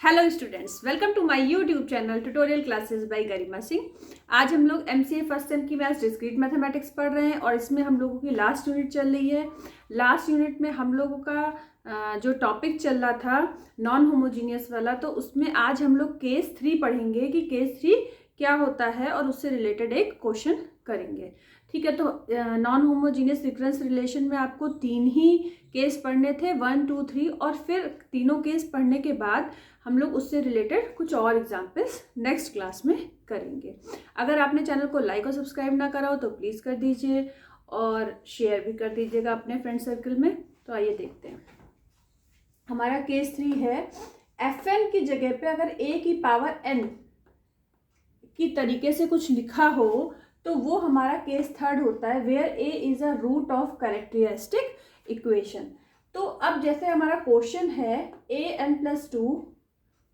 Hello students, welcome to my YouTube channel tutorial classes by Garima Singh. आज हम लोग MCA first sem की maths discrete mathematics पढ़ रहे हैं और इसमें हम लोगों की लास्ट यूनिट चल रही है। लास्ट यूनिट में हम लोगों का जो टॉपिक चल रहा था नॉन होमोजीनियस वाला, तो उसमें आज हम लोग केस 3 पढ़ेंगे कि केस 3 क्या होता है और उससे रिलेटेड एक क्वेश्चन करेंगे। ठीक है, तो नॉन होमोजीनियस रिकरेंस रिलेशन में आपको 3 ही केस पढ़ने थे, 1, 2, 3, और फिर तीनों केस पढ़ने के बाद हम लोग उससे रिलेटेड कुछ और एग्जाम्पल्स नेक्स्ट क्लास में करेंगे। अगर आपने चैनल को लाइक और सब्सक्राइब ना करा हो तो प्लीज़ कर दीजिए और शेयर भी कर दीजिएगा अपने फ्रेंड सर्कल में। तो आइए देखते हैं। हमारा केस 3 है, fn की जगह पे अगर a की पावर n की तरीके से कुछ लिखा हो तो वो हमारा केस 3 होता है, where a is a root of characteristic equation. तो अब जैसे हमारा क्वेश्चन है an+2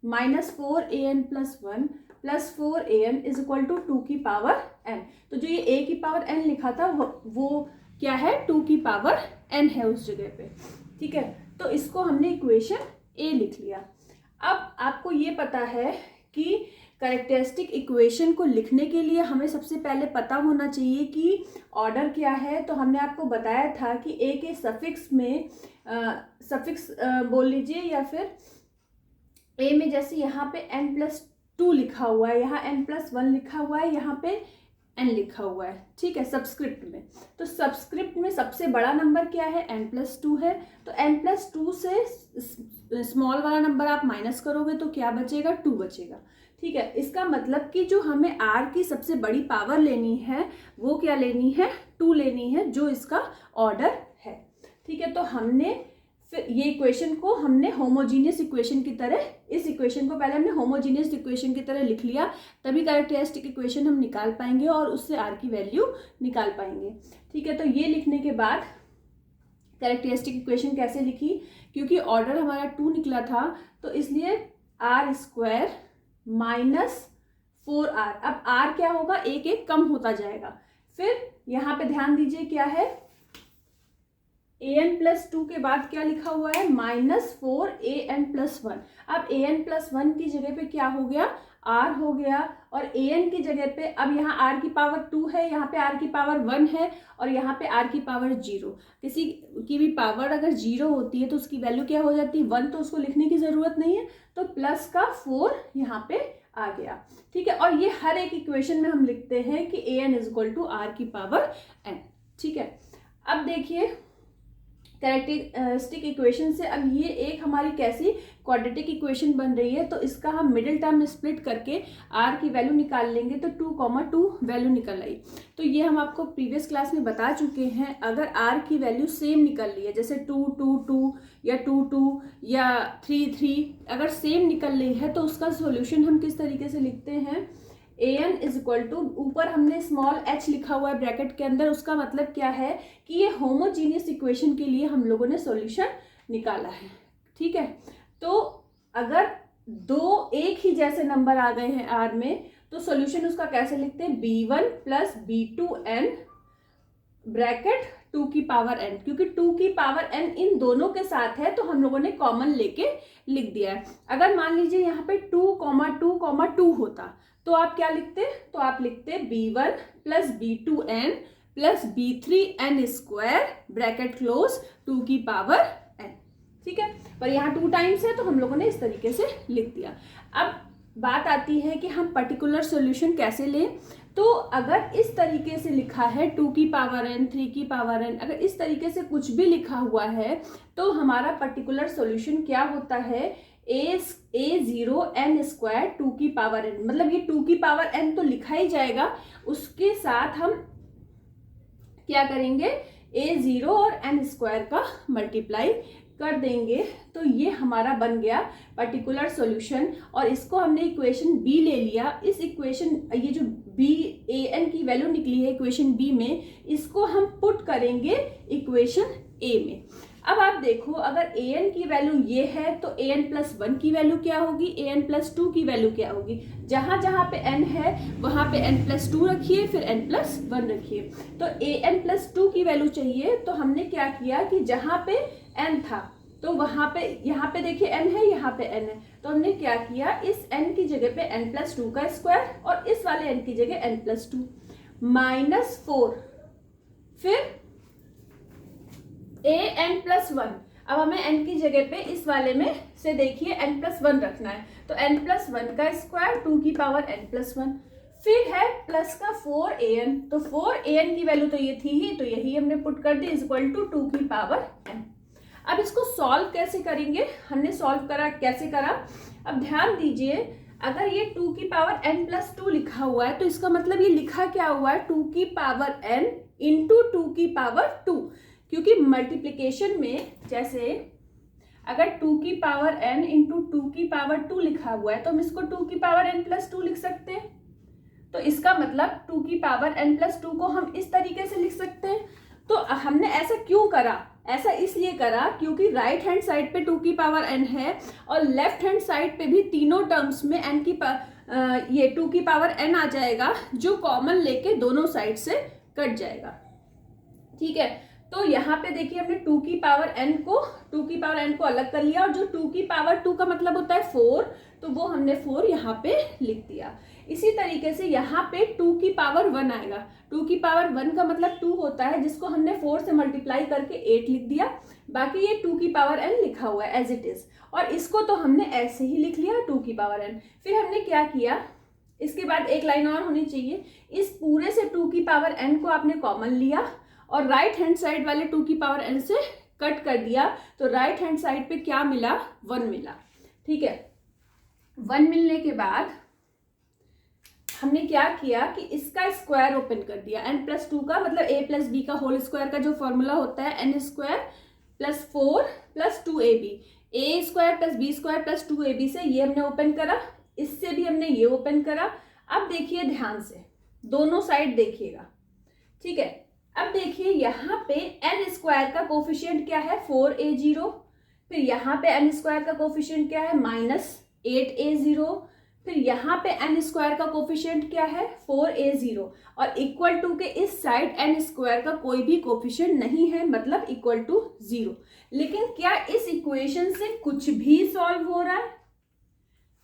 minus 4an+1 plus 4an is equal to 2 की पावर n। तो जो ये a की पावर n लिखा था वो क्या है, 2 की पावर n है उस जगह पे। ठीक है, तो इसको हमने इक्वेशन a लिख लिया। अब आपको ये पता है कि कैरेक्टरिस्टिक इक्वेशन को लिखने के लिए हमें सबसे पहले पता होना चाहिए कि ऑर्डर क्या है। तो हमने आपको बताया था कि a के सफिक्स में सफिक्स बोल लीजिए, या फिर a में जैसे यहाँ पे n+2 लिखा हुआ है, यहाँ n+1 लिखा हुआ है, यहाँ पे n लिखा हुआ है। ठीक है, सबस्क्रिप्ट में। तो सबस्क्रिप्ट में सबसे बड़ा नंबर क्या है, n+2 है। तो n+2 से स्मॉल वाला नंबर आप माइनस करोगे तो क्या बचेगा, 2 बचेगा। ठीक है, इसका मतलब कि जो हमें r की सबसे बड़ी पावर लेनी है वो क्या लेनी है, 2 लेनी है, जो इसका ऑर्डर है। ठीक है, तो हमने फिर ये इक्वेशन को हमने होमोजीनियस इक्वेशन की तरह, इस इक्वेशन को पहले हमने होमोजीनियस इक्वेशन की तरह लिख लिया, तभी कैरेक्टरिस्टिक इक्वेशन हम निकाल पाएंगे और उससे r की वैल्यू निकाल पाएंगे। ठीक है, तो ये लिखने के बाद कैरेक्टरिस्टिक इक्वेशन कैसे लिखी, क्योंकि ऑर्डर हमारा 2 निकला था तो इसलिए r² माइनस 4r। अब r क्या होगा, एक एक कम होता जाएगा। फिर यहाँ पे ध्यान दीजिए क्या है, an+2 के बाद क्या लिखा हुआ है, -4an+1। अब an+1 की जगह पे क्या हो गया, r हो गया, और an की जगह पे अब यहाँ r की पावर 2 है, यहाँ पे r की पावर 1 है, और यहाँ पे r की पावर 0। किसी की भी पावर अगर 0 होती है तो उसकी वैल्यू क्या हो जाती है, 1, तो उसको लिखने की ज़रूरत नहीं है, तो प्लस का 4 यहाँ पे आ गया। ठीक है, और ये हर एक इक्वेशन में हम लिखते हैं कि an is equal to r की पावर n। ठीक है, अब देखिए कैरेक्टरिस्टिक इक्वेशन से अब ये एक हमारी कैसी क्वाड्रेटिक इक्वेशन बन रही है, तो इसका हम मिडिल टर्म स्प्लिट करके r की वैल्यू निकाल लेंगे तो 2,2 वैल्यू निकल आई। तो ये हम आपको प्रीवियस क्लास में बता चुके हैं, अगर r की वैल्यू सेम निकल रही है, जैसे 2, 2, 2 या 2, 2 या 3, 3, अगर सेम निकल रही है तो उसका सॉल्यूशन हम किस तरीके से लिखते हैं, an इज इक्वल टू, ऊपर हमने स्मॉल h लिखा हुआ है ब्रैकेट के अंदर, उसका मतलब क्या है कि ये होमोजीनियस इक्वेशन के लिए हम लोगों ने सॉल्यूशन निकाला है। ठीक है, तो अगर दो एक ही जैसे नंबर आ गए हैं r में तो सॉल्यूशन उसका कैसे लिखते हैं, b1 प्लस b2n ब्रैकेट 2 की पावर n, क्योंकि 2 की पावर n इन दोनों के साथ है तो हम लोगों ने कॉमन लेके लिख दिया है। अगर मान लीजिए यहाँ पे 2,2,2 होता तो आप क्या लिखते, तो आप लिखते b1 plus b2n plus b3n² bracket close 2 की पावर n। ठीक है, पर यहाँ 2 टाइम्स है तो हम लोगों ने इस तरीके से लिख दिया। अब बात आती है कि हम पर्टिकुलर सॉल्यूशन कैसे लें। तो अगर इस तरीके से लिखा है 2 की पावर n, 3 की पावर n, अगर इस तरीके से कुछ भी लिखा हुआ है तो हमारा पर्टिकुलर सॉल्यूशन क्या होता है, a0n² 2 की पावर n, मतलब ये 2 की पावर n तो लिखा ही जाएगा, उसके साथ हम क्या करेंगे, a0 और n² का मल्टीप्लाई कर देंगे, तो ये हमारा बन गया पर्टिकुलर सॉल्यूशन। और इसको हमने इक्वेशन b ले लिया। इस इक्वेशन, ये जो b an की वैल्यू निकली है इक्वेशन b में, इसको हम पुट करेंगे इक्वेशन a में। अब आप देखो, अगर an की वैल्यू ये है तो an+1 की वैल्यू क्या होगी, an+2 की वैल्यू क्या होगी, जहां जहां पे n है वहां पे n+2 रखिए, फिर n+1 रखिए। तो an+2 की वैल्यू चाहिए, तो हमने क्या किया कि जहां पे n था तो वहां पे यहाँ पे देखिए n है, यहाँ पे n है, तो हमने क्या किया, इस n की जगह पे n+2 का स्क्वायर और इस वाले n की जगह n+2 -4, फिर an+1। अब हमें n की जगह पे इस वाले में से देखिए n+1 रखना है, तो n+1 का स्क्वायर 2 की पावर n+1, फिर है प्लस का 4an, तो 4an की वैल्यू तो ये थी ही, तो यही हमने पुट कर दी इक्वल टू 2 की पावर n। अब इसको सॉल्व कैसे करेंगे, हमने सॉल्व करा, कैसे करा, अब ध्यान दीजिए, अगर ये 2 की पावर n+2 लिखा हुआ है तो इसका मतलब ये लिखा क्या हुआ है, 2 की पावर n इंटू 2 की पावर 2, क्योंकि मल्टीप्लीकेशन में जैसे अगर 2 की पावर n इंटू 2 की पावर 2 लिखा हुआ है तो हम इसको 2 की पावर n+2 लिख सकते हैं, तो इसका मतलब 2 की पावर n+2 को हम इस तरीके से लिख सकते हैं। तो हमने ऐसा क्यों करा, ऐसा इसलिए करा क्योंकि राइट हैंड साइड पे 2 की पावर n है और लेफ्ट हैंड साइड पे भी तीनों टर्म्स में n की ये 2 की पावर n आ जाएगा, जो कॉमन लेके दोनों साइड से कट जाएगा। ठीक है, तो यहाँ पे देखिए हमने 2 की पावर n को अलग कर लिया, और जो 2 की पावर 2 का मतलब होता है 4, तो वो हमने 4 यहाँ पे लिख दिया। इसी तरीके से यहाँ पे 2 की पावर 1 आएगा, 2 की पावर 1 का मतलब 2 होता है, जिसको हमने 4 से मल्टीप्लाई करके 8 लिख दिया, बाकी ये 2 की पावर n लिखा हुआ है एज इट इज, और इसको तो हमने ऐसे ही लिख लिया 2 की पावर n। फिर हमने क्या किया, इसके बाद एक लाइन और होनी चाहिए, इस पूरे से 2 की पावर n को आपने कॉमन लिया और राइट हैंड साइड वाले 2 की पावर n से कट कर दिया, तो राइट हैंड साइड पे क्या मिला, 1 मिला। ठीक है, 1 मिलने के बाद हमने क्या किया कि इसका स्क्वायर ओपन कर दिया, n+2 का मतलब a+b का होल स्क्वायर का जो फॉर्मूला होता है n² + 4 + 2ab, a² + b² + 2ab से ये हमने ओपन करा, इससे भी हमने ये ओपन करा। अब देखिए ध्यान से, दोनों साइड देखिएगा। ठीक है, अब देखिए यहाँ पे n² का कोफिशिएंट क्या है, 4a0, फिर यहाँ पे n² का कोफिशिएंट क्या है, -8a0, फिर यहाँ पे n² का कोफिशिएंट क्या है, 4a0, और इक्वल टू के इस साइड n² का कोई भी कोफिशिएंट नहीं है, मतलब इक्वल टू 0। लेकिन क्या इस इक्वेशन से कुछ भी सॉल्व हो रहा है,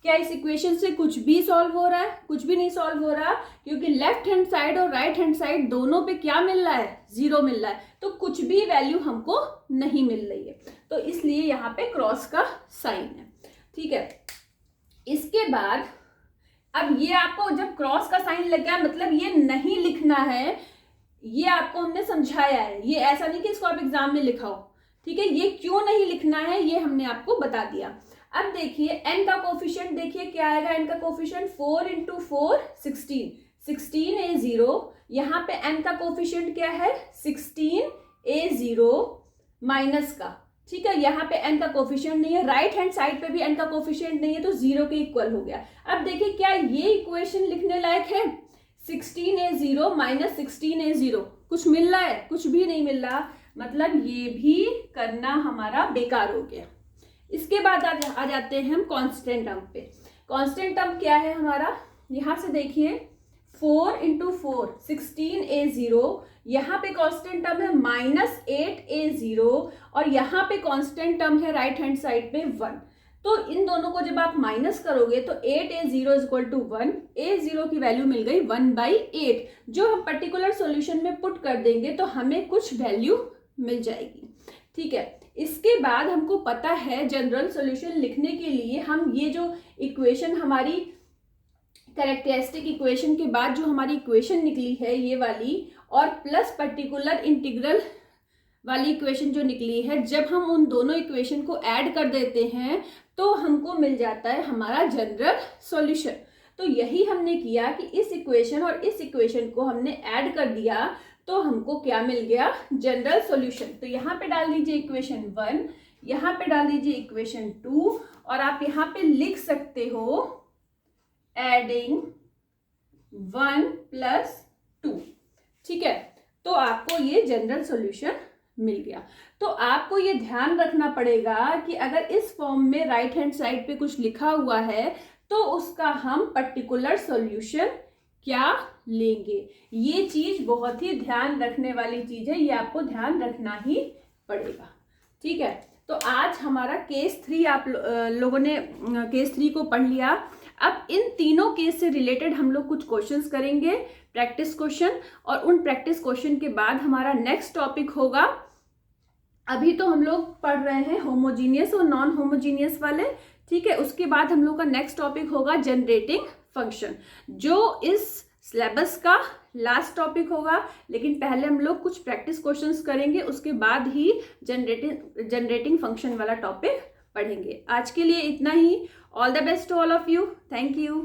क्या इस इक्वेशन से कुछ भी सॉल्व हो रहा है, कुछ भी नहीं सॉल्व हो रहा, क्योंकि लेफ्ट हैंड साइड और राइट हैंड साइड दोनों पे क्या मिल रहा है, 0 मिल रहा है, तो कुछ भी वैल्यू हमको नहीं मिल रही है, तो इसलिए यहाँ पे क्रॉस का साइन है। ठीक है, इसके बाद अब ये आपको जब क्रॉस का साइन लग गया, मतलब ये नहीं लिखना है, ये आपको हमने समझाया है, ये ऐसा नहीं कि इसको आप एग्जाम में लिखाओ। ठीक है, ये क्यों नहीं लिखना है ये हमने आपको बता दिया। अब देखिए n का कोफिशिएंट देखिए क्या आएगा, n का कोफिशिएंट 4 × 4 16, 16a0, यहाँ पे n का कोफिशिएंट क्या है, 16a0 माइनस का। ठीक है, यहाँ पे n का कोफिशिएंट नहीं है, राइट हैंड साइड पे भी n का कोफिशिएंट नहीं है, तो 0 के इक्वल हो गया। अब देखिए क्या ये इक्वेशन लिखने लायक है, 16a0 - 16a0, कुछ मिल रहा है, कुछ भी नहीं मिल रहा, मतलब ये भी करना हमारा बेकार हो गया। इसके बाद आ जाते हैं हम कांस्टेंट टर्म पे। कांस्टेंट टर्म क्या है हमारा, यहाँ से देखिए 4 × 4 16a0, यहाँ पे कांस्टेंट टर्म है -8a0, और यहाँ पे कांस्टेंट टर्म है राइट हैंड साइड पे 1। तो इन दोनों को जब आप माइनस करोगे तो 8a0 = 1, a0 की वैल्यू मिल गई 1/8, जो हम पर्टिकुलर सॉल्यूशन में पुट कर देंगे तो हमें कुछ वैल्यू मिल जाएगी। ठीक है, इसके बाद हमको पता है जनरल सॉल्यूशन लिखने के लिए हम ये जो इक्वेशन हमारी कैरेक्टरिस्टिक इक्वेशन के बाद जो हमारी इक्वेशन निकली है ये वाली, और प्लस पर्टिकुलर इंटीग्रल वाली इक्वेशन जो निकली है, जब हम उन दोनों इक्वेशन को ऐड कर देते हैं तो हमको मिल जाता है हमारा जनरल सॉल्यूशन। तो यही हमने किया कि इस इक्वेशन और इस इक्वेशन को हमने ऐड कर दिया, तो हमको क्या मिल गया, जनरल सॉल्यूशन। तो यहाँ पे डाल दीजिए इक्वेशन 1, यहाँ पे डाल दीजिए इक्वेशन 2, और आप यहाँ पे लिख सकते हो एडिंग 1 + 2। ठीक है, तो आपको ये जनरल सॉल्यूशन मिल गया। तो आपको ये ध्यान रखना पड़ेगा कि अगर इस फॉर्म में राइट हैंड साइड पे कुछ लिखा हुआ है तो उसका हम पर्टिकुलर सॉल्यूशन क्या लेंगे। ये चीज बहुत ही ध्यान रखने वाली चीज है, ये आपको ध्यान रखना ही पड़ेगा। ठीक है, तो आज हमारा केस 3 आप लोगों ने केस 3 को पढ़ लिया। अब इन तीनों केस से रिलेटेड हम लोग कुछ क्वेश्चंस करेंगे, प्रैक्टिस क्वेश्चन, और उन प्रैक्टिस क्वेश्चन के बाद हमारा नेक्स्ट टॉपिक होगा, अभी तो हम लोग पढ़ रहे हैं होमोजीनियस और नॉन होमोजीनियस वाले, ठीक है। उसके बाद हम लोग का नेक्स्ट टॉपिक होगा जनरेटिंग फंक्शन, जो इस सिलेबस का लास्ट टॉपिक होगा। लेकिन पहले हम लोग कुछ प्रैक्टिस क्वेश्चंस करेंगे, उसके बाद ही जनरेटिंग फंक्शन वाला टॉपिक पढ़ेंगे। आज के लिए इतना ही। All the best to all of you. Thank you.